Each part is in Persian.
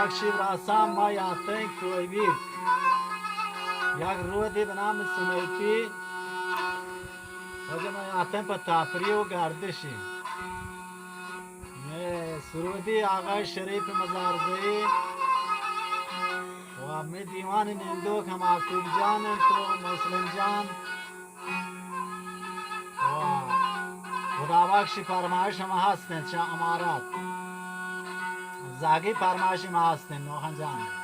یک راسام ما یاتن کویبی یک رودی به نام سنوپی ما یاتن په تفریح و گردشی سرودی آقای شریف مزارزئی و می دیوان نندوک هم آکوب جان تو مسلم جان و خداوخشی فرمایش هم هستند چه امارات زاگی فرمایشی هم هستند نوخن جان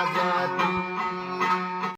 Para não